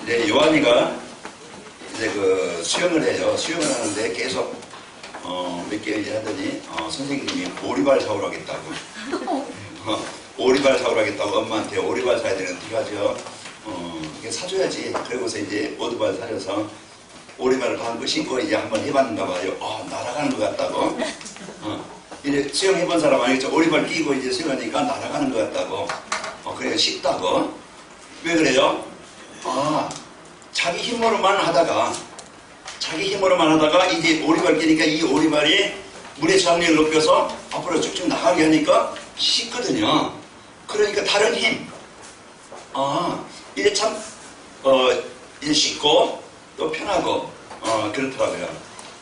이제 요한이가 이제 그 수영을 해요. 수영을 하는데 계속 몇 개월 이제 하더니 선생님이 오리발 사오라 하겠다고. 오리발 사오라 하겠다고 엄마한테 오리발 사야 되는데 가죠. 이게 사줘야지. 그러고서 이제 오리발 사려서 오리발을 방금 신고 이제 한번 해봤는가 봐요. 날아가는 것 같다고. 이제 수영해본 사람 아니겠죠. 오리발 끼고 이제 수영하니까 날아가는 것 같다고. 그래요. 쉽다고. 왜 그래요? 자기 힘으로만 하다가 이제 오리발 끼니까 이 오리발이 물의 저항력을 높여서 앞으로 쭉쭉 나가게 하니까 쉽거든요. 그러니까 다른 힘. 이제 참 이제 쉽고 또 편하고 그렇더라고요.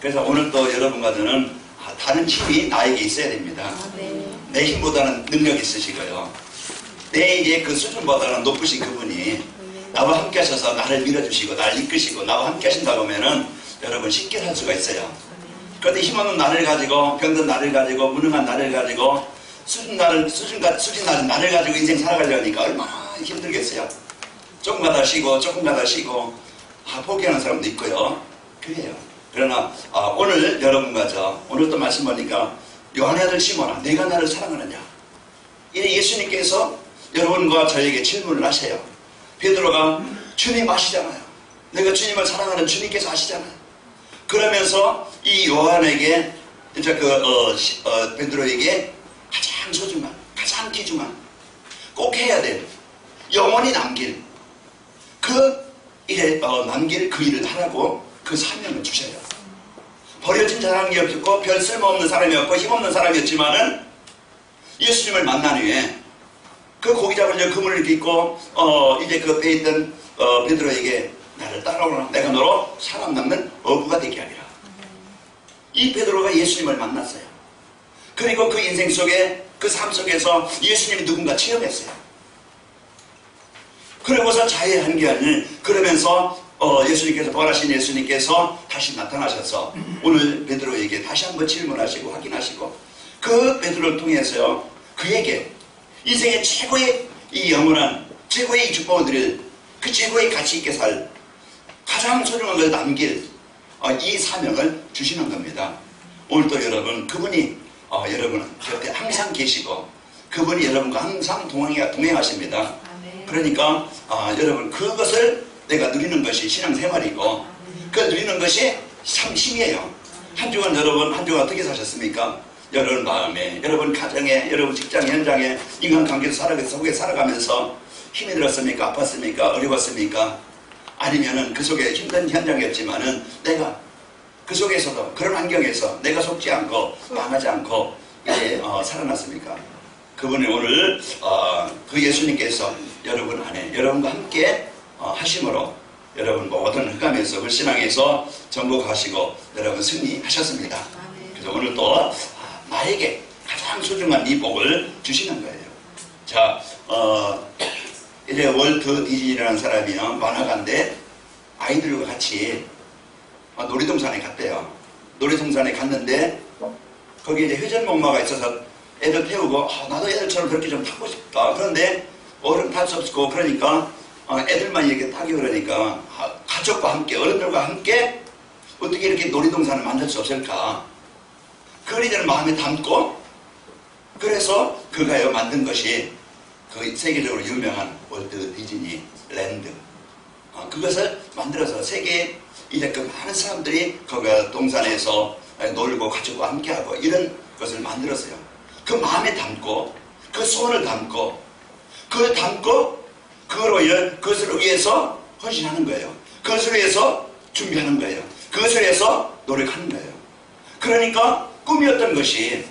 그래서 오늘 또 여러분과 저는 다른 힘이 나에게 있어야 됩니다. 내 힘보다는 능력이 있으시고요. 내 이제 그 수준보다는 높으신 그분이 나와 함께 하셔서 나를 밀어주시고 나를 이끄시고 나와 함께 하신다고 하면은 여러분 쉽게 살 수가 있어요. 그런데 힘없는 나를 가지고 병든 나를 가지고 무능한 나를 가지고 수진 낮은 나를 가지고 인생 살아가려니까 얼마나 힘들겠어요. 조금가다 쉬고 포기하는 사람도 있고요. 그래요. 그러나 오늘 여러분과 오늘 또 말씀 보니까 요한의 아들 시몬아 내가 나를 사랑하느냐. 이제 예수님께서 여러분과 저에게 질문을 하세요. 베드로가 주님 아시잖아요. 내가 주님을 사랑하는 주님께서 아시잖아요. 그러면서 이 요한에게 이제 베드로에게 가장 소중한 가장 귀중한 꼭 해야 될 영원히 남길 남길 그 일을 하라고 그 사명을 주셔요. 버려진 사람이 없었고 별 쓸모없는 사람이었고 힘없는 사람이었지만은 예수님을 만난 후에 그 고기 잡으려 그물을 깃고 이제 그 배에 있던 베드로에게 나를 따라오라. 내가 너로 살아남는 어부가 되게 하리라. 이 베드로가 예수님을 만났어요. 그리고 그 인생 속에 그 삶 속에서 예수님이 누군가 체험했어요. 그러고서 자의 한계를 그러면서 예수님께서 부활하신 예수님께서 다시 나타나셔서 오늘 베드로에게 다시 한번 질문하시고 확인하시고 그 베드로를 통해서요 그에게 인생의 최고의 이 영원한 최고의 이 축복을 드릴 그 최고의 가치 있게 살 가장 소중한 걸 남길 이 사명을 주시는 겁니다. 오늘도 여러분 그분이 여러분 곁에 항상 계시고 그분이 여러분과 항상 동행하십니다. 그러니까 여러분 그것을 내가 누리는 것이 신앙생활이고 그 누리는 것이 참 힘이에요. 한 주간 여러분 한 주간 어떻게 사셨습니까? 여러분 마음에 여러분 가정에 여러분 직장 현장에 인간관계 속에 살아가면서 힘이 들었습니까? 아팠습니까? 어려웠습니까? 아니면은 그 속에 힘든 현장이었지만은 내가 그 속에서도 그런 환경에서 내가 속지 않고 망하지 않고 이제 살아났습니까? 그분이 오늘 그 예수님께서 여러분 안에 여러분과 함께 하심으로 여러분 모든 흑암에서 불신앙에서 정복하시고 여러분 승리하셨습니다. 그래서 오늘 또 나에게 가장 소중한 이 복을 주시는 거예요. 자, 이제 월트 디즈니라는 사람이요 만화가인데 아이들과 같이 놀이동산에 갔대요. 놀이동산에 갔는데 거기 이제 회전목마가 있어서 애들 태우고 나도 애들처럼 그렇게 좀 타고 싶다. 그런데 어른 탈 수 없고 그러니까 애들만 이렇게 타기 그러니까 가족과 함께 어른들과 함께 어떻게 이렇게 놀이동산을 만들 수 없을까. 그걸 이제는 마음에 담고 그래서 그가요 만든 것이 그 세계적으로 유명한 월트 디즈니 랜드 그것을 만들어서 세계에 이제 그 많은 사람들이 거기 동산에서 놀고 가족과 함께하고 이런 것을 만들었어요. 그 마음에 담고 그 소원을 담고 그걸 담고 그것을 위해서 헌신하는 거예요. 그것을 위해서 준비하는 거예요. 그것을 위해서 노력하는 거예요. 그러니까 꿈이었던 것이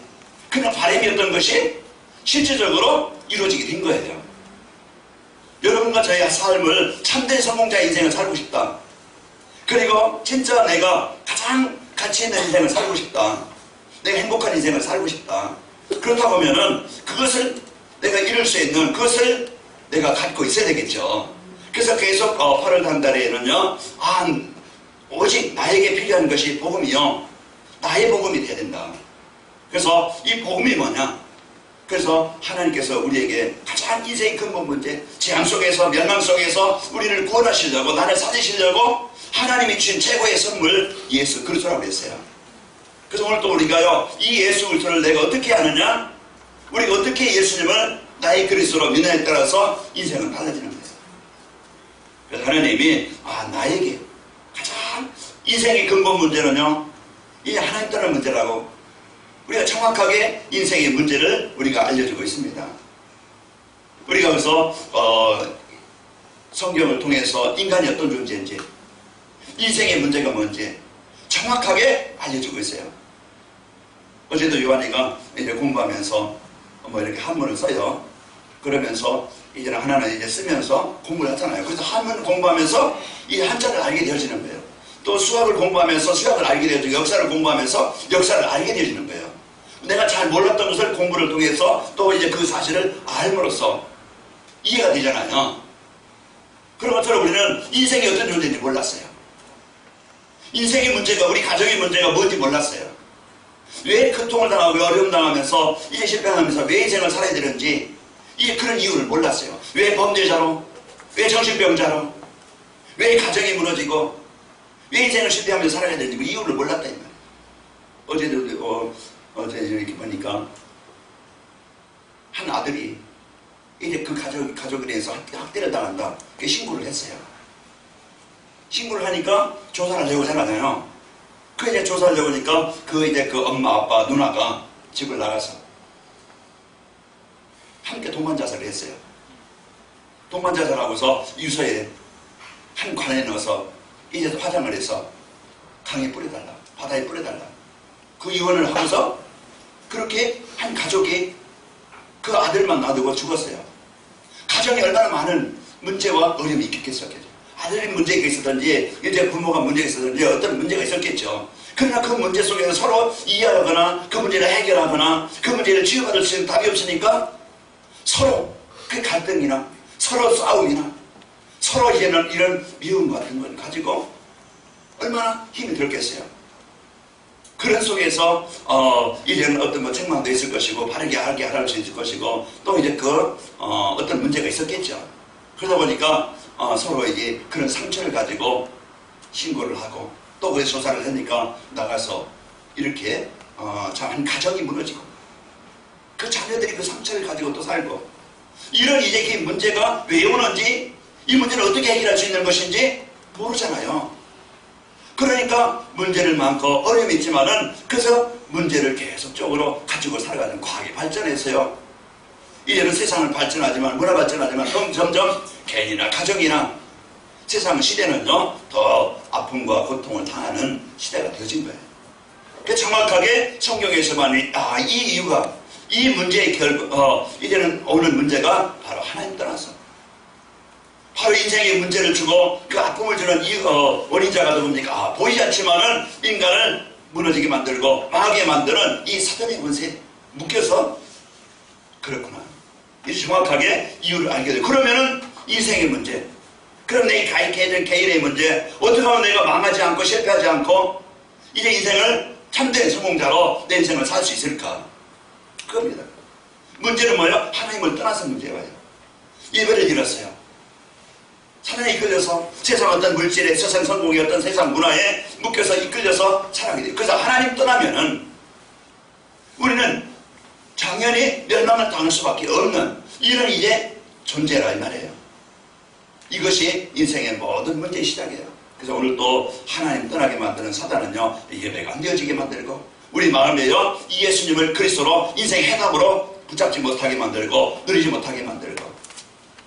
그냥 바람이었던 것이 실질적으로 이루어지게 된 거예요. 여러분과 저의 삶을 참된 성공자의 인생을 살고 싶다. 그리고 진짜 내가 가장 가치 있는 인생을 살고 싶다. 내가 행복한 인생을 살고 싶다. 그렇다고 하면은 그것을 내가 이룰 수 있는 그것을 내가 갖고 있어야 되겠죠. 그래서 계속 8월 한 달에는요 오직 나에게 필요한 것이 복음이요 나의 복음이 돼야 된다. 그래서 이 복음이 뭐냐? 그래서 하나님께서 우리에게 가장 인생의 근본 문제, 재앙 속에서, 멸망 속에서 우리를 구원하시려고, 나를 살리시려고 하나님이 주신 최고의 선물 예수 그리스도라고 했어요. 그래서 오늘 또 우리가요, 이 예수 그리스도를 내가 어떻게 아느냐? 우리가 어떻게 예수님을 나의 그리스도로 믿느냐에 따라서 인생은 달라지는 거예요. 그래서 하나님이 나에게 가장 인생의 근본 문제는요, 이 하나님 떠나는 문제라고 우리가 정확하게 인생의 문제를 우리가 알려주고 있습니다. 우리가 그래서 성경을 통해서 인간이 어떤 존재인지, 인생의 문제가 뭔지 정확하게 알려주고 있어요. 어제도 요한이가 이제 공부하면서 이렇게 한문을 써요. 그러면서 이제는 하나는 이제 쓰면서 공부를 하잖아요. 그래서 한문 공부하면서 이 한자를 알게 되어지는 거예요. 또 수학을 공부하면서 수학을 알게 되어지고, 역사를 공부하면서 역사를 알게 되어지는 거예요. 내가 잘 몰랐던 것을 공부를 통해서 또 이제 그 사실을 알므로써 이해가 되잖아요. 그런 것처럼 우리는 인생이 어떤 존재인지 몰랐어요. 인생의 문제가, 우리 가정의 문제가 뭔지 몰랐어요. 왜 고통을 당하고 왜 어려움 당하면서 이제 실패하면서 왜 인생을 살아야 되는지, 이제 그런 이유를 몰랐어요. 왜 범죄자로, 왜 정신병자로, 왜 가정이 무너지고, 왜 인생을 실패하면서 살아야 되는지 그 이유를 몰랐다 이 말이에요. 어제도 어제 이렇게 보니까 한 아들이 이제 그 가족에 대해서 학대를 당한다. 그 신고를 했어요. 신고를 하니까 조사를 하려고 하잖아요. 그 이제 조사를 해보니까 그 엄마, 아빠, 누나가 집을 나가서 함께 동반자살을 했어요. 동반자살하고서 유서에 한 관에 넣어서 이제 화장을 해서 강에 뿌려달라, 바다에 뿌려달라. 그 유언을 하고서 그렇게 한 가족이 그 아들만 놔두고 죽었어요. 가정에 얼마나 많은 문제와 어려움이 있겠었겠죠. 아들이 문제가 있었든지, 이제 부모가 문제가 있었든지, 어떤 문제가 있었겠죠. 그러나 그 문제 속에서 서로 이해하거나 그 문제를 해결하거나 그 문제를 치유받을 수 있는 답이 없으니까 서로 그 갈등이나 서로 싸움이나 서로 이제는 이런 미움 같은 걸 가지고 얼마나 힘이 들겠어요. 그런 속에서 이제는 어떤 책망도 있을 것이고 바르게 알게 할 수 있을 것이고 또 이제 어떤 문제가 있었겠죠. 그러다 보니까 서로 이제 그런 상처를 가지고 신고를 하고 또 그 조사를 하니까 나가서 이렇게 한 가정이 무너지고 그 자녀들이 그 상처를 가지고 또 살고 이런 이제 그 문제가 왜 오는지 이 문제를 어떻게 해결할 수 있는 것인지 모르잖아요. 그러니까 문제는 많고 어려움이 있지만은 그래서 문제를 계속적으로 가지고 살아가는 과학이 발전했어요. 이제는 세상은 발전하지만 문화 발전하지만 점점 개인이나 가정이나 세상 시대는요 더 아픔과 고통을 당하는 시대가 되어진 거예요. 그 정확하게 성경에서만 이 이유가 이 문제의 이제는 오는 문제가 바로 하나님 떠나서 바로 인생의 문제를 주고 그 아픔을 주는 원인자가 누굽니까? 보이지 않지만은 인간을 무너지게 만들고 망하게 만드는 이 사단의 권세에 묶여서 그렇구나. 이 정확하게 이유를 알게 돼요. 그러면은 인생의 문제, 그럼 내 개인의 문제, 어떻게 하면 내가 망하지 않고 실패하지 않고 이제 인생을 참된 성공자로 내 인생을 살 수 있을까? 그겁니다. 문제는 뭐예요? 하나님을 떠나서 문제예요. 예배를 잃었어요. 사단에 이끌려서 세상 어떤 물질에, 세상 성공의 어떤 세상 문화에 묶여서 이끌려서 살아가게 돼요. 그래서 하나님 떠나면은 우리는 당연히 멸망을 당할 수밖에 없는 이런 이제 존재라 이 말이에요. 이것이 인생의 모든 문제의 시작이에요. 그래서 오늘 또 하나님 떠나게 만드는 사단은요 예배가 안 되어지게 만들고 우리 마음에요 이 예수님을 그리스도로 인생의 해답으로 붙잡지 못하게 만들고 누리지 못하게 만들고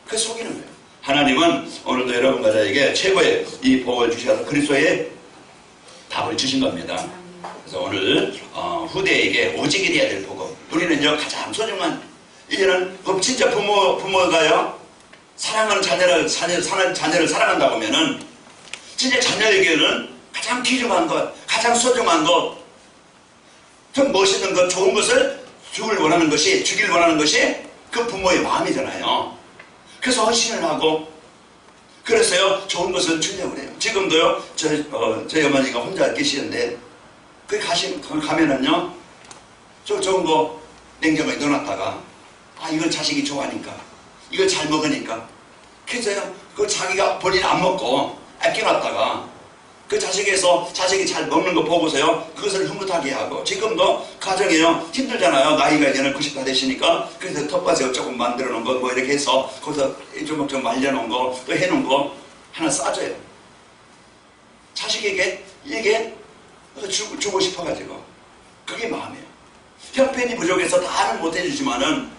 그 속이는 거예요. 하나님은 오늘도 여러분과 저에게 최고의 이 복을 주셔서 그리스도의 답을 주신 겁니다. 그래서 오늘 후대에게 오직이 돼야 될 복음. 우리는요 가장 소중한 이제는 진짜 부모가요 사랑하는 자녀를 사랑한다고 하면은 진짜 자녀에게는 가장 귀중한 것, 가장 소중한 것, 좀 멋있는 것, 좋은 것을 주길 원하는 것이 그 부모의 마음이잖아요. 그래서 헌신을 하고 그래서요 좋은 것을 주려고 해요. 지금도요 저희 어머니가 혼자 계시는데 거기 가면은요 저 좋은 거 냉장고에 넣어놨다가 아, 이걸 자식이 좋아하니까, 이걸 잘 먹으니까. 그래서요, 그 자기가 본인 안 먹고 아껴놨다가 그 자식이 잘 먹는 거 보고서요, 그것을 흐뭇하게 하고. 지금도 가정이요, 힘들잖아요. 나이가 이제는 90다 되시니까. 그래서 텃밭에 조금 만들어 놓은 거, 뭐 이렇게 해서, 거기서 좀 말려놓은 거, 또 해놓은 거 하나 싸줘요. 자식에게 이게 주고 싶어가지고. 그게 마음이에요. 형편이 부족해서 다는 못 해주지만은,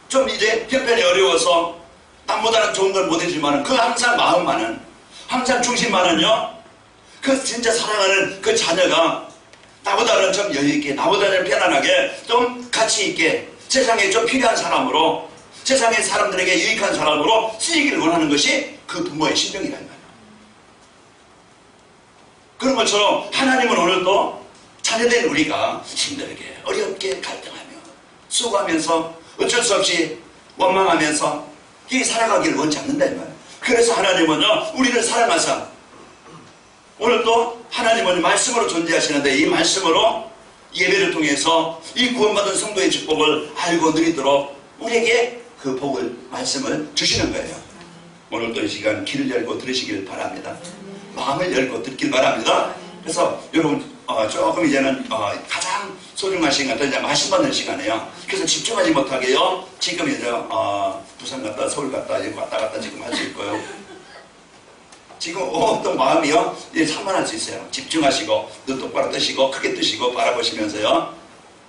좀 이제 형편이 어려워서 남보다는 좋은 걸 못 해주지만은, 그 항상 마음만은, 항상 중심만은요, 그 진짜 사랑하는 그 자녀가 나보다는 좀 여유있게, 나보다는 편안하게, 좀 가치있게, 세상에 좀 필요한 사람으로, 세상의 사람들에게 유익한 사람으로 쓰이기를 원하는 것이 그 부모의 심정이란 말이에요. 그런 것처럼 하나님은 오늘도 자녀된 우리가 힘들게, 어렵게 갈등하며, 수고하면서, 어쩔 수 없이 원망하면서 이 살아가기를 원치 않는다 이 말이에요. 그래서 하나님은요, 우리를 사랑하사 오늘도 하나님은 말씀으로 존재하시는데, 이 말씀으로 예배를 통해서 이 구원받은 성도의 축복을 알고 누리도록 우리에게 그 복을, 말씀을 주시는 거예요. 오늘도 이 시간 귀를 열고 들으시길 바랍니다. 마음을 열고 듣길 바랍니다. 그래서 여러분 조금 이제는 가장 소중한 시간, 이제 말씀 받는 시간이에요. 그래서 집중하지 못하게요, 지금 이제 부산 갔다 서울 갔다 여기 왔다 갔다 지금 할 수 있고요. 지금 어떤 마음이요, 산만할 수 있어요. 집중하시고 눈 똑바로 뜨시고 크게 뜨시고 바라보시면서요,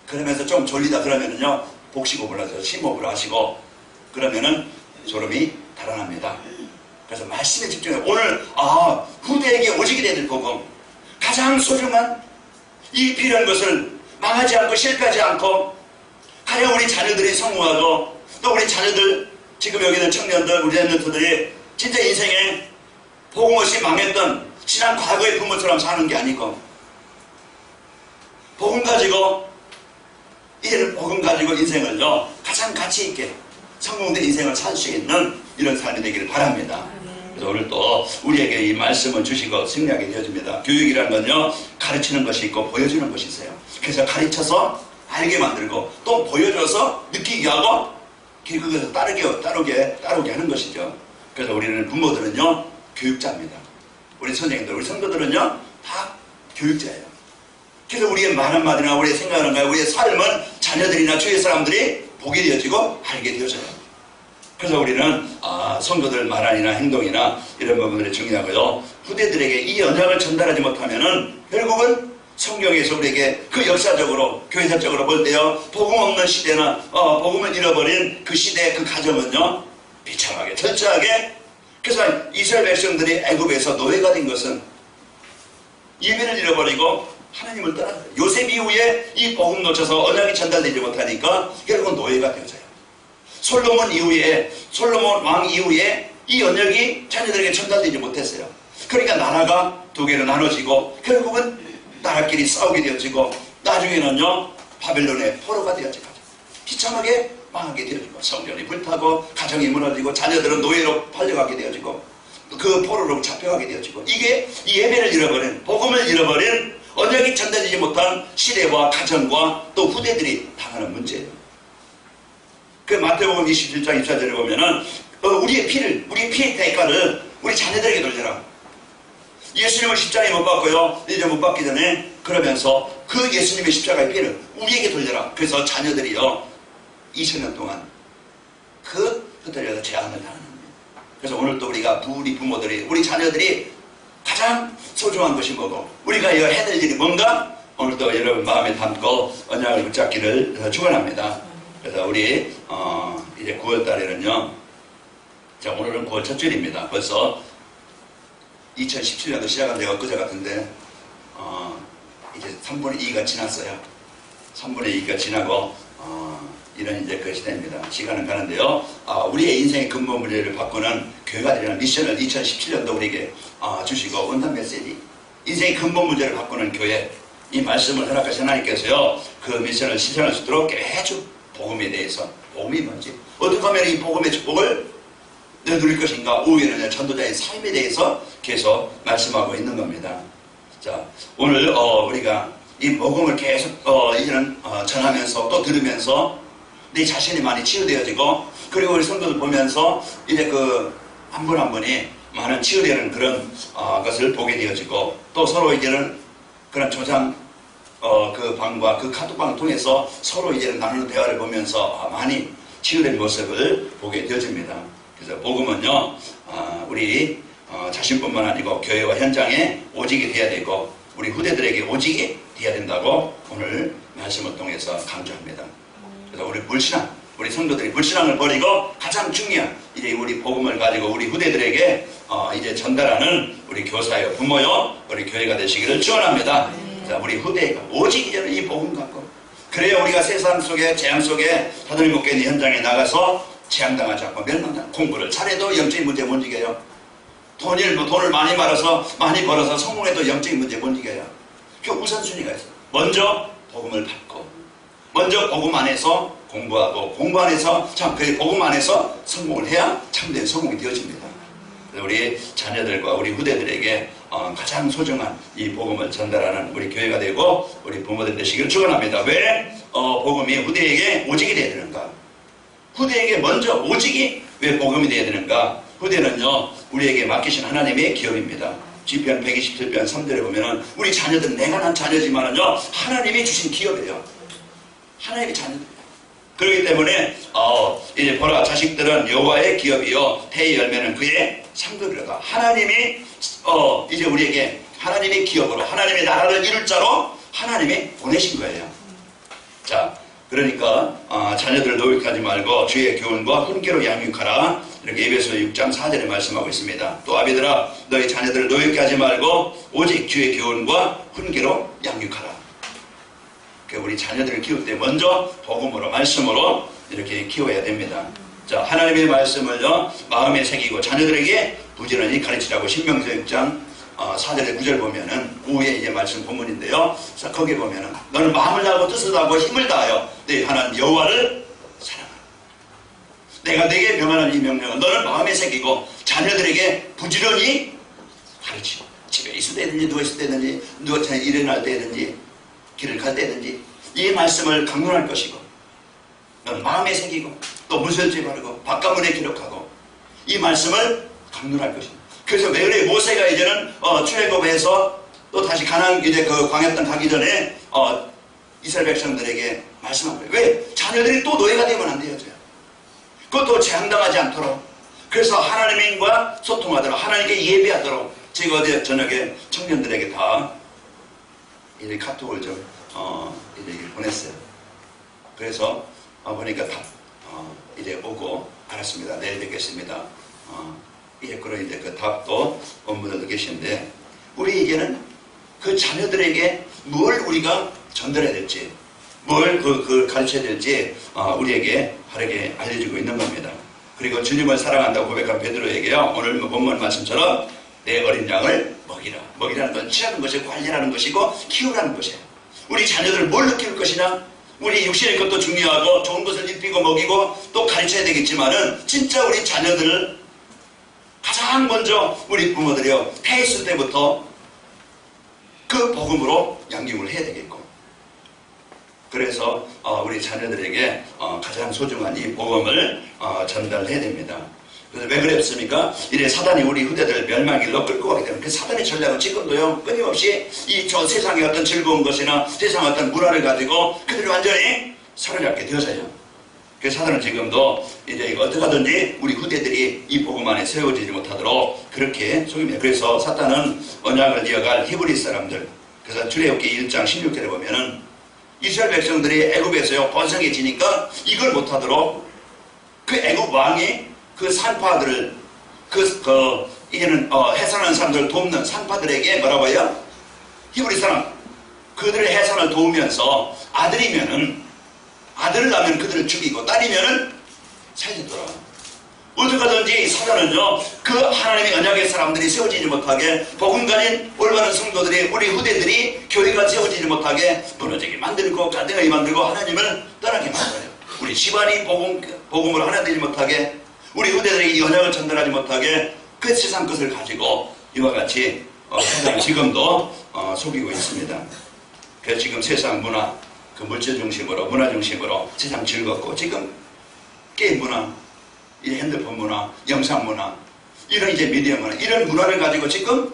그러면서 좀 졸리다 그러면은요, 복식호흡을 하세요. 심호흡을 하시고, 그러면은 졸음이 달아납니다. 그래서 말씀에 집중해요. 오늘 후대에게 오직이 될 복음, 가장 소중한 이 필요한 것을 망하지 않고 실패하지 않고, 가령 우리 자녀들이 성공하고, 또 우리 자녀들, 지금 여기 있는 청년들, 우리 랩런트들이 진짜 인생에 복음 없이 망했던 지난 과거의 부모처럼 사는 게 아니고, 복음 가지고, 이제는 복음 가지고 인생을요, 가장 가치 있게 성공된 인생을 살 수 있는 이런 삶이 되기를 바랍니다. 그래서 오늘 또 우리에게 이 말씀을 주시고 승리하게 되어집니다. 교육이라는 건요, 가르치는 것이 있고 보여주는 것이 있어요. 그래서 가르쳐서 알게 만들고, 또 보여줘서 느끼게 하고, 그것을 따르게 하는 것이죠. 그래서 우리는 부모들은요, 교육자입니다. 우리 선생님들, 우리 성도들은요, 다 교육자예요. 그래서 우리의 말 한마디나 우리의 생각하는 거야, 우리의 삶은 자녀들이나 주위의 사람들이 보게 되어지고 알게 되어져요. 그래서 우리는 성도들 말안이나 행동이나 이런 부분들이 중요하고요, 후대들에게 이 언약을 전달하지 못하면은 결국은 성경에서 우리에게 그 역사적으로, 교회사적으로 볼 때요, 복음 없는 시대나 복음을 잃어버린 그 시대의 그 가정은요, 비참하게, 철저하게. 그래서 이스라엘 백성들이 애굽에서 노예가 된 것은 예배를 잃어버리고 하나님을 떠난 거예요. 요셉 이후에 이 복음 놓쳐서 언약이 전달되지 못하니까 결국은 노예가 되어져요. 솔로몬 왕 이후에 이 언약이 자녀들에게 전달되지 못했어요. 그러니까 나라가 두 개로 나눠지고, 결국은 나라끼리 싸우게 되어지고, 나중에는요, 바벨론의 포로가 되어지고, 비참하게 망하게 되어지고, 성전이 불타고, 가정이 무너지고, 자녀들은 노예로 팔려가게 되어지고, 그 포로로 잡혀가게 되어지고, 이게 이 예배를 잃어버린, 복음을 잃어버린, 언약이 전달되지 못한 시대와 가정과 또 후대들이 당하는 문제예요. 그 마태복음 27장 24절에 보면은 우리의 피의 대가를 우리 자녀들에게 돌려라. 예수님을 십자가에 못 박고요, 이제 못 박기 전에 그러면서 그 예수님의 십자가의 피를 우리에게 돌려라. 그래서 자녀들이요, 2000년 동안 그 흩어져서 재앙을 당하는 거예요. 그래서 오늘 또 우리 부모들이, 우리 자녀들이 가장 소중한 것이 뭐고, 우리가 이거 해야 될 일이 뭔가, 오늘도 여러분 마음에 담고 언약을 붙잡기를 축원합니다. 그래서 우리 이제 9월 달에는요, 자, 오늘은 9월 첫 주일입니다. 벌써 2017년도 시작한 지가 엊그제 같은데 이제 3분의 2가 지났어요. 3분의 2가 지나고 이런 이제 그 시대입니다. 시간은 가는데요, 우리의 인생의 근본 문제를 바꾸는 교회가 되려는 미션을 2017년도 우리에게 주시고, 원단 메시지, 인생의 근본 문제를 바꾸는 교회, 이 말씀을 허락하신 하나님께서요, 그 미션을 실현할 수 있도록 계속 복음에 대해서, 복음이 뭔지, 어떻게 하면 이 복음의 축복을 누릴 것인가, 오후에는 전도자의 삶에 대해서 계속 말씀하고 있는 겁니다. 자, 오늘 우리가 이 복음을 계속 이제는 전하면서 또 들으면서 내 자신이 많이 치유되어지고, 그리고 우리 성도들 보면서 이제 그 한 분 한 분이 많은 치유되는 그런 것을 보게 되어지고, 또 서로 이제는 그런 조장 그 방과 그 카톡방을 통해서 서로 이제는 나누는 대화를 보면서 많이 치유된 모습을 보게 되어집니다. 그래서 복음은요, 우리 자신뿐만 아니고 교회와 현장에 오직이 되어야 되고, 우리 후대들에게 오직이 되어야 된다고 오늘 말씀을 통해서 강조합니다. 그래서 우리 불신앙, 우리 성도들이 불신앙을 버리고 가장 중요한 이제 우리 복음을 가지고 우리 후대들에게 이제 전달하는 우리 교사요, 부모요, 우리 교회가 되시기를 축원합니다. 자, 우리 후대가 오직 이제는 이 복음 갖고, 그래야 우리가 세상 속에 재앙 속에 하나님 목회 있는 현장에 나가서 재앙당하지 않고 멸망당, 공부를 잘해도 영적인 문제 못 이겨요. 돈을 많이 많이 벌어서 성공해도 영적인 문제 못 이겨요. 그 우선순위가 있어요. 먼저 복음을 받고, 먼저 복음 안에서 공부하고, 공부 안에서 그 복음 안에서 성공을 해야 참된 성공이 되어집니다. 우리 자녀들과 우리 후대들에게 가장 소중한 이 복음을 전달하는 우리 교회가 되고 우리 부모들 되시기를 축원합니다. 왜 복음이 후대에게 오직이 되어야 되는가? 후대에게 먼저 오직이 왜 복음이 되어야 되는가? 후대는요, 우리에게 맡기신 하나님의 기업입니다. 시편 127편 3절에 보면은 우리 자녀들은 내가 난 자녀지만은요, 하나님이 주신 기업이에요. 하나님의 자녀들. 그렇기 때문에 이제 보라, 자식들은 여호와의 기업이요 태의 열매는 그의 상급이로다. 하나님이 이제 우리에게 하나님의 기업으로, 하나님의 나라를 이룰 자로 하나님이 보내신 거예요. 자, 그러니까 자녀들을 노획하지 말고 주의 교훈과 훈계로 양육하라, 이렇게 에베소 6장 4절에 말씀하고 있습니다. 또 아비들아, 너희 자녀들을 노획하게 하지 말고 오직 주의 교훈과 훈계로 양육하라. 우리 자녀들을 키울 때 먼저 복음으로, 말씀으로 이렇게 키워야 됩니다. 자, 하나님의 말씀을요 마음에 새기고 자녀들에게 부지런히 가르치라고 신명서 6장 4절에 9절 보면은 후에 이제 말씀 본문인데요. 자, 거기에 보면은 너는 마음을 다하고 뜻을 다하고 힘을 다하여 네 하나님 여호와를 사랑하라. 내가 네게 명하는 이 명령은 너는 마음에 새기고 자녀들에게 부지런히 가르치고, 집에 있을 때든지 누워 있을 때든지 누워 일어날 때든지 길을 갈 때든지 이 말씀을 강론할 것이고, 넌 마음에 새기고 또 문설주에 바르고 바깥문에 기록하고 이 말씀을 강론할 것입니다. 그래서 왜 그래? 모세가 이제는 출애굽해서 또 다시 가나안 이제 그 광야 땅 가기 전에 이스라엘 백성들에게 말씀한 거예요. 왜? 자녀들이 또 노예가 되면 안 돼요. 그것도 재앙당하지 않도록. 그래서 하나님과 소통하도록, 하나님께 예배하도록 제가 어제 저녁에 청년들에게 다 이제 카톡을 좀 이제 보냈어요. 그래서 보니까 다 이제 오고 알았습니다. 내일 뵙겠습니다. 예, 그런 이제 그 답도 온 분들도 계신데, 우리에게는 그 자녀들에게 뭘 우리가 전달해야 될지, 뭘 그걸 가르쳐야 될지 우리에게 바르게 알려주고 있는 겁니다. 그리고 주님을 사랑한다고 고백한 베드로에게요, 오늘 본문 말씀처럼 내 어린 양을 먹이라. 먹이라는 건 취하는 것이고 관리하는 것이고 키우라는 것이에요. 우리 자녀들을 뭘로 키울 것이냐? 우리 육신의 것도 중요하고 좋은 것을 입히고 먹이고 또 가르쳐야 되겠지만은 진짜 우리 자녀들을 가장 먼저 우리 부모들이요, 태 있을 때부터 그 복음으로 양육을 해야 되겠고, 그래서 우리 자녀들에게 가장 소중한 이 복음을 전달해야 됩니다. 그래서 왜 그랬습니까? 이래 사단이 우리 후대들 멸망길로 끌고 가기 때문에, 그 사단의 전략은 지금도요 끊임없이 저 세상의 어떤 즐거운 것이나 세상의 어떤 문화를 가지고 그들이 완전히 사로잡게 되어서요. 그래서 사단은 지금도 이제 어떻게 하든지 우리 후대들이 이 복음 안에 세워지지 못하도록 그렇게 속입니다. 그래서 사단은 언약을 이어갈 히브리 사람들, 그래서 출애굽기 1장 16절에 보면은 이스라엘 백성들이 애굽에서요 번성해지니까 이걸 못하도록 그 애굽 왕이 그 산파들을 이제는 해산하는 사람들을 돕는 산파들에게 뭐라고 해요? 히브리 사람, 그들의 해산을 도우면서 아들을 낳으면 그들을 죽이고 딸이면은 살리더라. 어떻게 하든지 사단은요 그 하나님의 언약의 사람들이 세워지지 못하게, 복음 가진 올바른 성도들이, 우리 후대들이 교회가 세워지지 못하게 무너지게 만들고 갈등하게 만들고 하나님을 떠나게 만들어요. 우리 집안이 복음을 하나 되지 못하게, 우리 후대들에게 이 언약을 전달하지 못하게 그 세상 것을 가지고 이와 같이 세상이 지금도 속이고 있습니다. 그래서 지금 세상 문화, 그 물질 중심으로, 문화 중심으로 세상 즐겁고, 지금 게임 문화, 이 핸드폰 문화, 영상 문화, 이런 이제 미디어 문화, 이런 문화를 가지고 지금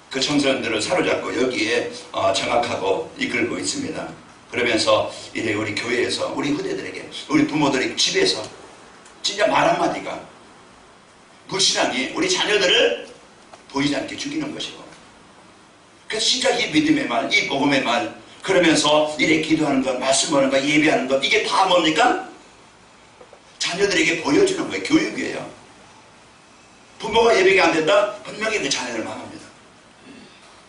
그 청소년들을 사로잡고 여기에 장악하고 이끌고 있습니다. 그러면서 이제 우리 교회에서, 우리 후대들에게, 우리 부모들이 집에서 진짜 말 한마디가 불신앙이 우리 자녀들을 보이지 않게 죽이는 것이고, 그래서 진짜 이 믿음의 말, 이 복음의 말, 그러면서 이래 기도하는 것, 말씀하는 것, 예배하는 것, 이게 다 뭡니까? 자녀들에게 보여주는 거예요. 교육이에요. 부모가 예배가 안 된다? 분명히 그 자녀를 망합니다.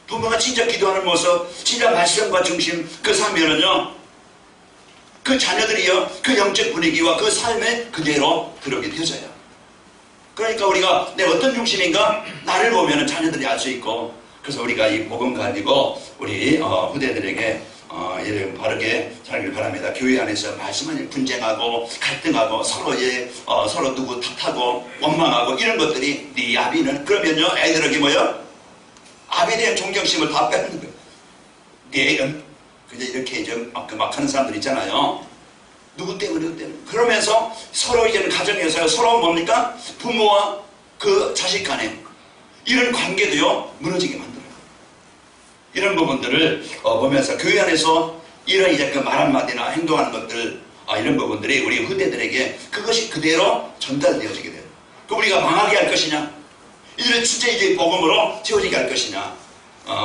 부모가 진짜 기도하는 모습, 진짜 말씀과 중심, 그 삶에는요, 그 자녀들이요, 그 영적 분위기와 그 삶에 그대로 들어오게 되어져요. 그러니까 우리가 내 어떤 중심인가? 나를 보면 자녀들이 알 수 있고, 그래서 우리가 이 복음 가지고 우리 후대들에게 이를 바르게 살길 바랍니다. 교회 안에서 말씀은 분쟁하고 갈등하고 서로 누구 탓하고 원망하고 이런 것들이 네 아비는, 그러면요 애들에게 뭐요? 아비에 대한 존경심을 다 뺏는 거예요. 네 그냥 이렇게 좀 막 하는 사람들 있잖아요. 누구 때문에 그러면서 서로 이제는 가정에서 서로 뭡니까? 부모와 그 자식 간에 이런 관계도요 무너지게 만들어요. 이런 부분들을 보면서 교회 안에서 이런 이제 그 말 한마디나 행동하는 것들, 이런 부분들이 우리 후대들에게 그것이 그대로 전달되어지게 돼요. 그 우리가 망하게 할 것이냐, 이들을 진짜 이제 복음으로 채워지게 할 것이냐,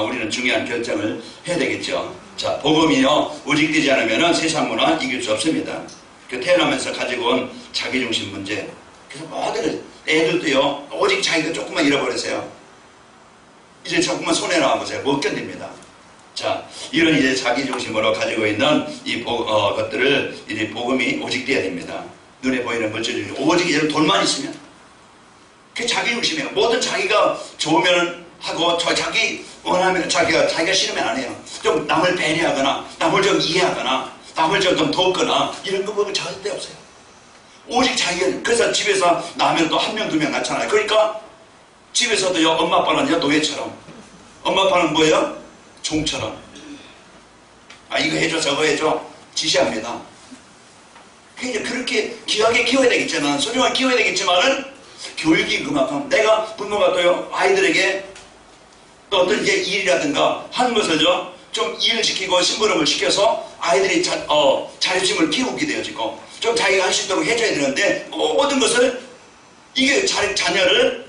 우리는 중요한 결정을 해야 되겠죠. 자, 복음이요 오직되지 않으면 세상 문화 이길 수 없습니다. 그 태어나면서 가지고 온 자기중심 문제, 그래서 모든 애들도요 오직 자기가 조금만 잃어버리세요. 이제 조금만 손해 나와보세요. 못 견딥니다. 자, 이런 이제 자기중심으로 가지고 있는 이 것들을 이제 복음이 오직돼야 됩니다. 눈에 보이는 물질 중심, 오직 이제 돈만 있으면 그게 자기중심이에요. 뭐든 자기가 좋으면 하고, 자기 원하면 자기가 싫으면 안 해요. 좀 남을 배려하거나 남을 좀 이해하거나 남을 좀 돕거나 이런 거 보면 절대 없어요. 오직 자기가. 그래서 집에서 나면 또 한 명 두 명 낳잖아요. 그러니까 집에서도요 엄마 아빠는요 노예처럼, 엄마 아빠는 뭐예요? 종처럼. 이거 해줘 저거 해줘 지시합니다. 그렇게 귀하게 키워야 되겠지만, 소중하게 키워야 되겠지만은 교육이 그만큼, 내가 부모가 또요 아이들에게 또 어떤 이제 일이라든가 하는 것을요 좀 일을 시키고 심부름을 시켜서 아이들이 자립심을 키우게 되어지고 좀 자기가 할 수 있도록 해줘야 되는데, 모든 것을 이게 자녀를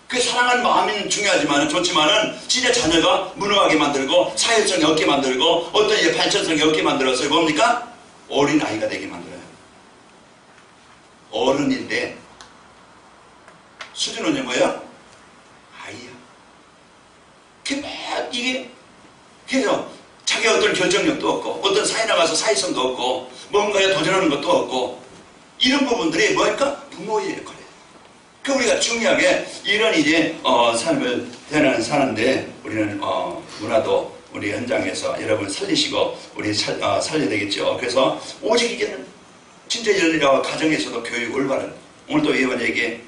그 사랑하는 마음이 중요하지만은 좋지만은 진짜 자녀가 무능하게 만들고 사회성이 없게 만들고 어떤 이제 발전성이 없게 만들어서 뭡니까? 어린 아이가 되게 만들어요. 어른인데 수준은 뭐예요? 아이야. 이게 그래서 자기 어떤 결정력도 없고 어떤 사회 나가서 사회성도 없고 뭔가에 도전하는 것도 없고, 이런 부분들이 뭐니까 부모의 역할이에요. 그 우리가 중요하게 이런 이제 삶을 사는데 우리는 문화도 우리 현장에서 여러분 살리시고 우리 살려야 되겠죠. 그래서 오직 이제는 진짜 이런 가정에서도 교육 올바른, 오늘도 의원에게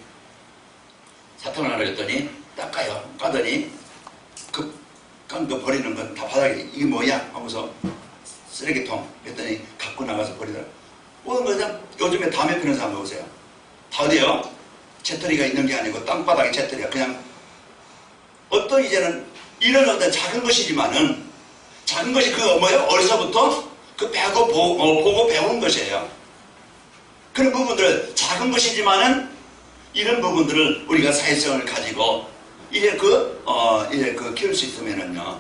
사탕을 하나 줬더니 닦아요. 까더니 깐 거 버리는 건 다 바닥에, 이게 뭐야 하면서 쓰레기통 했더니 갖고 나가서 버리더라고요. 모든 거 그냥 요즘에 담배 피는 사람 보세요. 다 어디요? 재떨이가 있는 게 아니고 땅바닥에 재떨이야. 그냥 어떤 이제는 이런 어떤 작은 것이지만은, 작은 것이 그거 뭐예요? 어려서부터 그 보고 배운 것이에요. 그런 부분들을 작은 것이지만은 이런 부분들을 우리가 사회성을 가지고 이제 키울 수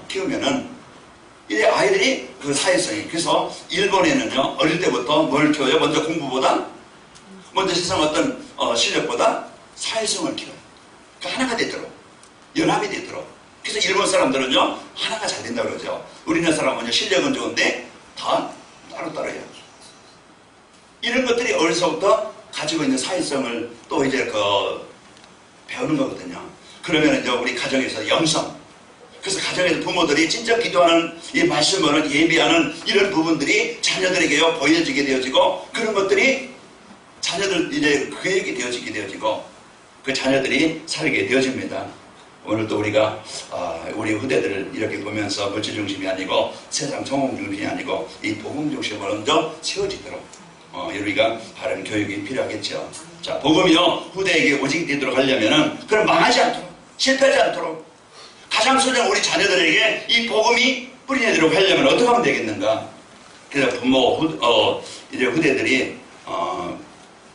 키우면은 이제 아이들이 그 사회성이, 그래서 일본에는요 어릴 때부터 뭘 키워요? 먼저 공부보다, 먼저 세상 어떤 실력보다 사회성을 키워요. 그러니까 하나가 되도록, 연합이 되도록. 그래서 일본 사람들은요 하나가 잘 된다고 그러죠. 우리나라 사람은요 실력은 좋은데 다 따로따로 해요. 이런 것들이 어려서부터 가지고 있는 사회성을 또 이제 배우는 거거든요. 그러면 이제 우리 가정에서 영성, 그래서 가정에서 부모들이 진짜 기도하는 이 말씀을 예비하는 이런 부분들이 자녀들에게요 보여지게 되어지고, 그런 것들이 자녀들 이제 교육이 되어지게 되어지고 그 자녀들이 살게 되어집니다. 오늘도 우리가 우리 후대들을 이렇게 보면서 물질 중심이 아니고 세상 성공 중심이 아니고 이 복음 중심으로 먼저 세워지도록 우리가 바른 교육이 필요하겠죠. 자, 복음이요 후대에게 오직 되도록 하려면은 그럼 망하지 않도록 실패하지 않도록 가장 소중한 우리 자녀들에게 이 복음이 뿌리내도록 하려면 어떻게 하면 되겠는가? 그래서 부모 이제 후대들이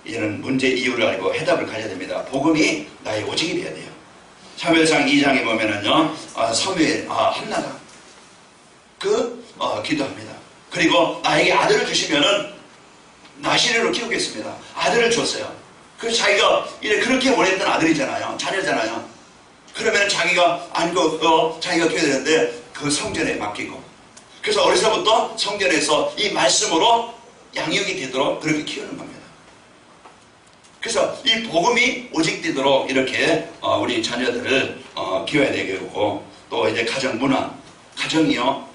이제는 문제 이유를 알고 해답을 가져야 됩니다. 복음이 나의 오직이 되어야 돼요. 사무엘상 2장에 보면은요, 사무엘, 한나가 기도합니다. 그리고 나에게 아들을 주시면은 나시르로 키우겠습니다. 아들을 줬어요. 그래서 자기가 그렇게 원했던 아들이잖아요. 자녀잖아요. 그러면 자기가 자기가 키워야 되는데 그 성전에 맡기고. 그래서 어려서부터 성전에서 이 말씀으로 양육이 되도록 그렇게 키우는 겁니다. 그래서 이 복음이 오직되도록 이렇게 우리 자녀들을 키워야 되겠고, 또 이제 가정 문화, 가정이요,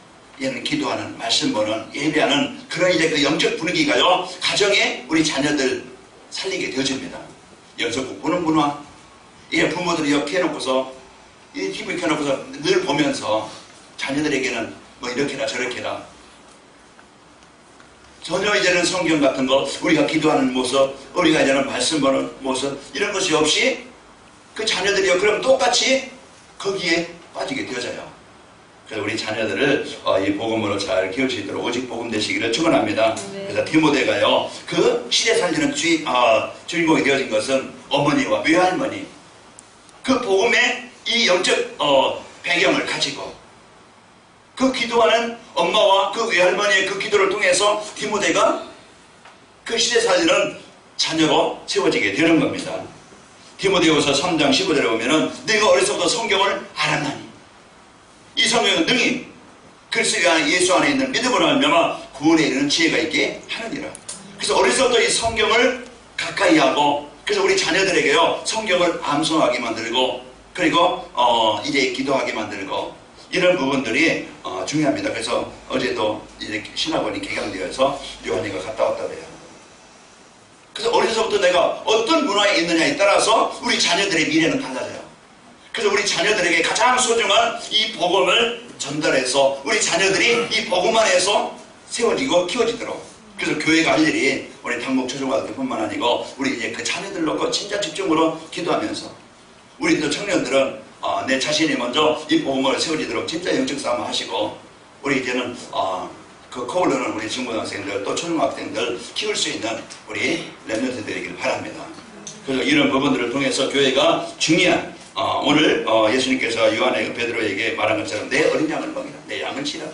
얘는 기도하는, 말씀 보는, 예배하는 그런 이제 그 영적 분위기가요, 가정에 우리 자녀들 살리게 되어집니다. 연속국 보는 문화, 이 부모들이 옆에 해놓고서, 이 TV 켜놓고서 늘 보면서 자녀들에게는 뭐 이렇게나 저렇게나 전혀 이제는 성경 같은 거, 우리가 기도하는 모습, 우리가 이제는 말씀 보는 모습, 이런 것이 없이 그 자녀들이요, 그럼 똑같이 거기에 빠지게 되어져요. 그래서 우리 자녀들을 이 복음으로 잘 키울 수 있도록 오직 복음 되시기를 축원합니다. 네. 그래서 디모데가요, 그 시대 살리는 주인공이 되어진 것은 어머니와 외할머니, 그 복음의 이 영적 배경을 가지고 그 기도하는 엄마와 그 외할머니의 그 기도를 통해서 디모데가 그 시대 살리는 자녀로 세워지게 되는 겁니다. 디모데후서 3장 15절에 보면은 내가 어려서부터 성경을 알았나니 이 성경은 능히 그리스도 안에 예수 안에 있는 믿음으로 말미암아 구원에 이르는 지혜가 있게 하느니라. 그래서 어려서부터 이 성경을 가까이 하고, 그래서 우리 자녀들에게요 성경을 암송하게 만들고, 그리고 이제 기도하게 만들고, 이런 부분들이 중요합니다. 그래서 어제도 이제 신학원이 개강되어서 요한이가 갔다 왔다 그래요. 그래서 어려서부터 내가 어떤 문화에 있느냐에 따라서 우리 자녀들의 미래는 달라져요. 그래서 우리 자녀들에게 가장 소중한 이 복음을 전달해서 우리 자녀들이 이 복음 안에서 세워지고 키워지도록, 그래서 교회가 할 일이 우리 당목 초중고등학교뿐만 아니고 우리 이제 그 자녀들 놓고 진짜 집중으로 기도하면서, 우리 또 청년들은 내 자신이 먼저 이 복음을 세워지도록 진짜 영적 싸움을 하시고, 우리 이제는 그 코올르는 우리 중고등학생들 또 초등학생들 키울 수 있는 우리 랩런트들이 되기를 바랍니다. 그래서 이런 부분들을 통해서 교회가 중요한 오늘 예수님께서 요한의 베드로에게 말한 것처럼 내 어린 양을 먹이라, 내 양을 치라,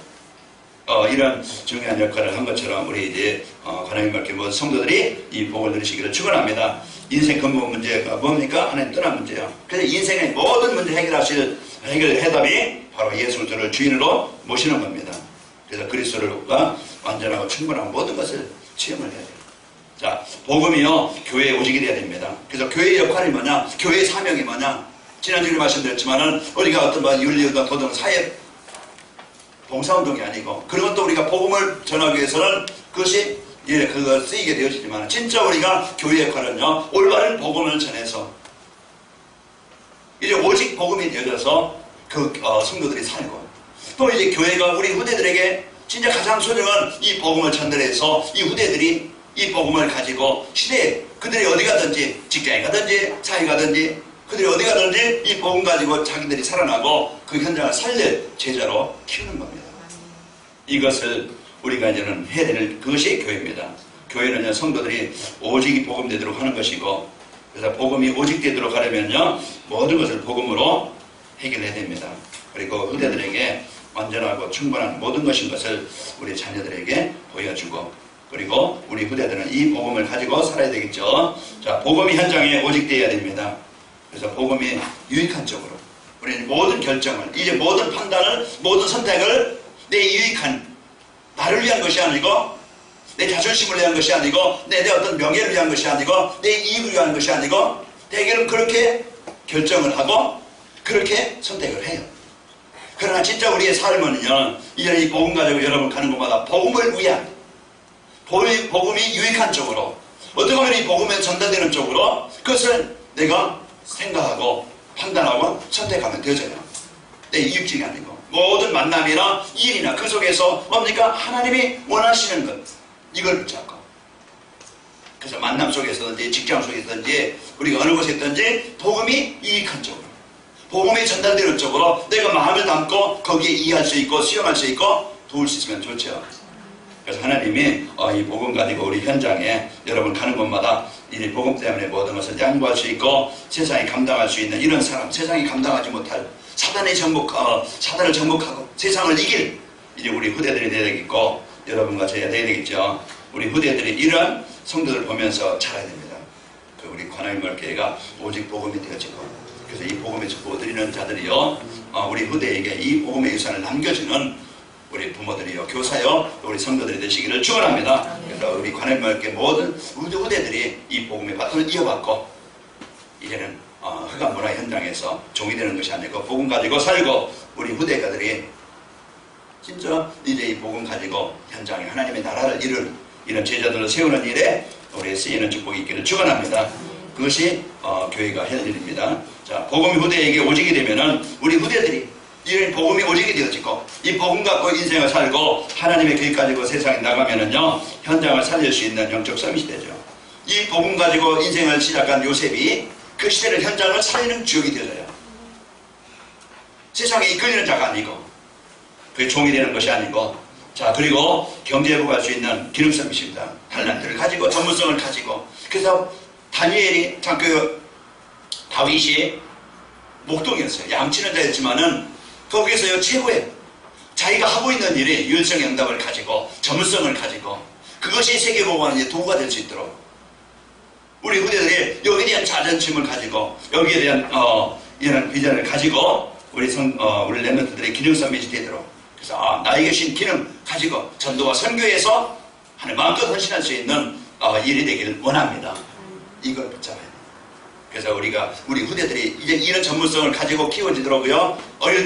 이런 중요한 역할을 한 것처럼 우리 이제 하나님 밖에 모든 성도들이 이 복을 누리시기를 축원합니다. 인생 근본 문제가 뭡니까? 하나님 떠난 문제예요. 그래서 인생의 모든 문제 해결 해답이 바로 예수 저를 주인으로 모시는 겁니다. 그래서 그리스도가 완전하고 충분한 모든 것을 체험을 해야 돼요. 자, 복음이요 교회에 오직이 돼야 됩니다. 그래서 교회의 역할이 뭐냐, 교회의 사명이 뭐냐, 지난주에 말씀드렸지만은 우리가 어떤 윤리운동, 도덕, 사회 봉사운동이 아니고, 그리고 또 우리가 복음을 전하기 위해서는 그것이 그거 쓰이게 되어지지만, 진짜 우리가 교회 역할은요 올바른 복음을 전해서 이제 오직 복음이 되어져서 그 성도들이 살고, 또 이제 교회가 우리 후대들에게 진짜 가장 소중한 이 복음을 전달해서 이 후대들이 이 복음을 가지고 시대에 그들이 어디 가든지, 직장에 가든지 사회 가든지, 그들이 어디 가든지 이 복음 가지고 자기들이 살아나고 그 현장을 살릴 제자로 키우는 겁니다. 이것을 우리가 이제는 해야 될 그것이 교회입니다. 교회는요 성도들이 오직이 복음되도록 하는 것이고, 그래서 복음이 오직되도록 하려면요 모든 것을 복음으로 해결해야 됩니다. 그리고 후대들에게 완전하고 충분한 모든 것인 것을 우리 자녀들에게 보여주고, 그리고 우리 후대들은 이 복음을 가지고 살아야 되겠죠. 자, 복음이 현장에 오직되어야 됩니다. 그래서 복음이 유익한 쪽으로 우리는 모든 결정을, 이제 모든 판단을, 모든 선택을 내 유익한, 나를 위한 것이 아니고, 내 자존심을 위한 것이 아니고, 내 어떤 명예를 위한 것이 아니고, 내 이익을 위한 것이 아니고, 대개는 그렇게 결정을 하고 그렇게 선택을 해요. 그러나 진짜 우리의 삶은요 이제 이 복음 가지고 여러분 가는 곳마다 복음을 위한, 복음이 유익한 쪽으로, 어떻게 보면 이 복음에 전달되는 쪽으로 그것을 내가 생각하고 판단하고 선택하면 되잖아요. 내 이익증이 아니고 모든 만남이나 일이나 그 속에서 뭡니까? 하나님이 원하시는 것 이걸 붙잡고 그래서 만남 속에서든지 직장 속에서든지 우리가 어느 곳에 있든지 복음이 이익한 쪽으로 복음이 전달되는 쪽으로 내가 마음을 담고 거기에 이해할 수 있고 수용할 수 있고 도울 수 있으면 좋죠. 그래서 하나님이 이 복음 가지고 우리 현장에 여러분 가는 곳마다 이 복음 때문에 모든 것을 양보할 수 있고 세상이 감당할 수 있는 이런 사람, 세상이 감당하지 못할 사단을 정복하고 세상을 이길 이제 우리 후대들이 되야 되겠고 여러분과 저희가 되야 되겠죠. 우리 후대들이 이런 성도들 보면서 자라야 됩니다. 그 우리 관할마을교회가 오직 복음이 되어지고 그래서 이 복음에 축복을 드리는 자들이요 우리 후대에게 이 복음의 유산을 남겨주는 우리 부모들이요, 교사요, 우리 성도들이 되시기를 축원합니다. 그래서 우리 관할마을교회 모든 우리 후대들이 이 복음의 바톤을 이어받고 이제는 흑암 문화 현장에서 종이 되는 것이 아니고 복음 가지고 살고 우리 후대가들이 진짜 이제 이 복음 가지고 현장에 하나님의 나라를 이룰 이런 제자들을 세우는 일에 우리 쓰이는 축복이 있기를 축원합니다. 그것이 교회가 할 일입니다. 자, 복음이 후대에게 오직이 되면은 우리 후대들이 이런 복음이 오직이 되어지고 이 복음 갖고 인생을 살고 하나님의 길 가지고 세상에 나가면은요 현장을 살릴 수 있는 영적 서밋이 되죠. 이 복음 가지고 인생을 시작한 요셉이 그 시대를 현장을 살리는 주역이 되어요. 세상에 이끌리는 자가 아니고 그게 종이 되는 것이 아니고 자 그리고 경제부가 할 수 있는 기능 서밋입니다. 달란트를 가지고 전문성을 가지고 그래서 다니엘이 참 다윗이 목동이었어요. 양치는 자였지만은 거기에서요 최고의 자기가 하고 있는 일에 유일성영답을 가지고 전문성을 가지고 그것이 세계보고하는 도구가 될 수 있도록 우리 후대들이 여기에 대한 자존심을 가지고 여기에 대한 이런 비전을 가지고 우리 랩런트들의 기능 서밋이 되도록 그래서 나에게 신 기능 가지고 전도와 선교에서 하나님 마음껏 헌신할 수 있는 일이 되기를 원합니다. 이걸 붙잡아요. 그래서 우리 후대들이 이제 이런 전문성을 가지고 키워지더라고요. 어릴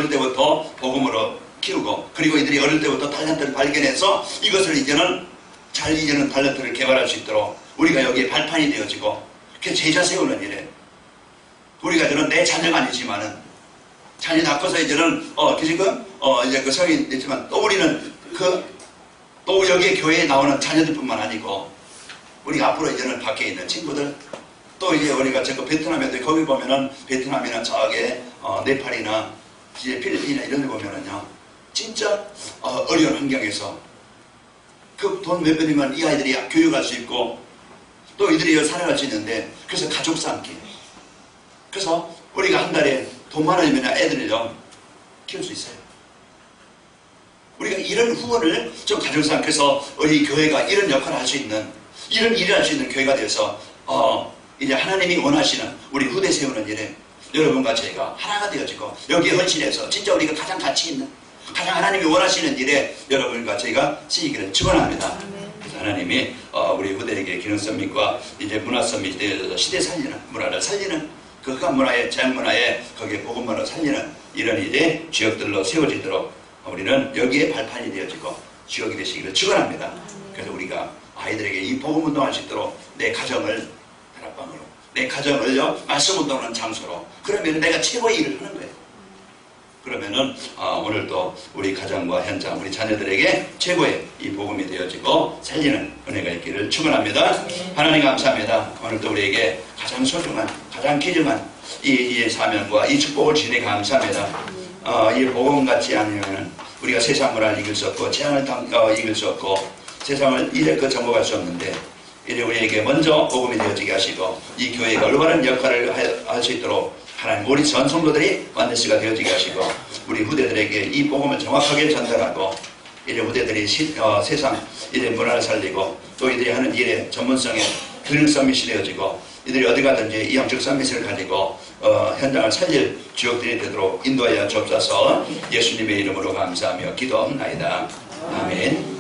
때부터 복음으로 키우고 그리고 이들이 어릴 때부터 탤런트를 발견해서 이것을 이제는 탤런트를 개발할 수 있도록 우리가 여기에 발판이 되어지고 그 제자 세우는 일에 우리가 이제는 내 자녀가 아니지만은 자녀 낳고서 이제는 지금 이제 그 성인 됐지만 또 우리는 또 여기에 교회에 나오는 자녀들뿐만 아니고 우리가 앞으로 이제는 밖에 있는 친구들 또 이제 우리가 베트남에 거기 보면은 베트남이나 저기 네팔이나 이제 필리핀이나 이런 데 보면은요 진짜 어려운 환경에서 그 돈 몇 번이면 이 아이들이 교육할 수 있고 또 이들이 살아갈 수 있는데 그래서 가족 쌓기 그래서 우리가 한 달에 돈 많으면 애들을요 키울 수 있어요. 우리가 이런 후원을 좀 가족 쌓기해서 우리 교회가 이런 역할을 할 수 있는 이런 일을 할 수 있는 교회가 되어서 이제 하나님이 원하시는 우리 후대 세우는 일에 여러분과 저희가 하나가 되어지고 여기에 헌신해서 진짜 우리가 가장 가치 있는 가장 하나님이 원하시는 일에 여러분과 저희가 쓰이기를 축원합니다. 그래서 하나님이 우리 후대에게 기능 서밋과 이제 문화 서밋이 되어서 시대 살리는 문화를 살리는 그 흑암 문화에 제약 문화에 거기에 복음 문화를 살리는 이런 일에 지역들로 세워지도록 우리는 여기에 발판이 되어지고 지역이 되시기를 축원합니다. 그래서 우리가 아이들에게 이 복음 운동할 수 있도록 내 가정을 다락방으로 내 가정을요 말씀 운동하는 장소로 그러면 내가 최고의 일을 하는 거예요. 그러면은 오늘도 우리 가정과 현장 우리 자녀들에게 최고의 이 복음이 되어지고 살리는 은혜가 있기를 축원합니다. 하나님 감사합니다. 오늘도 우리에게 가장 소중한 가장 귀중한 이 사명과 이 축복을 주시니 감사합니다. 이 복음 같지 않으면 우리가 세상 문화를 이길 수 없고 재앙을 이길 수 없고 세상을 이제껏 정복할 수 없는데 이제 우리에게 먼저 복음이 되어지게 하시고 이 교회가 올바른 역할을 할 수 있도록 하나님 우리 전 성도들이 완전시가 되어지게 하시고 우리 후대들에게 이 복음을 정확하게 전달하고 이제 후대들이 세상 이제 문화를 살리고 또 이들이 하는 일에 전문성에 기능 서밋이 되어지고 이들이 어디 가든지 이 영적 서밋을 가지고 현장을 살릴 주역들이 되도록 인도하여 주옵소서. 예수님의 이름으로 감사하며 기도합나이다. 아멘.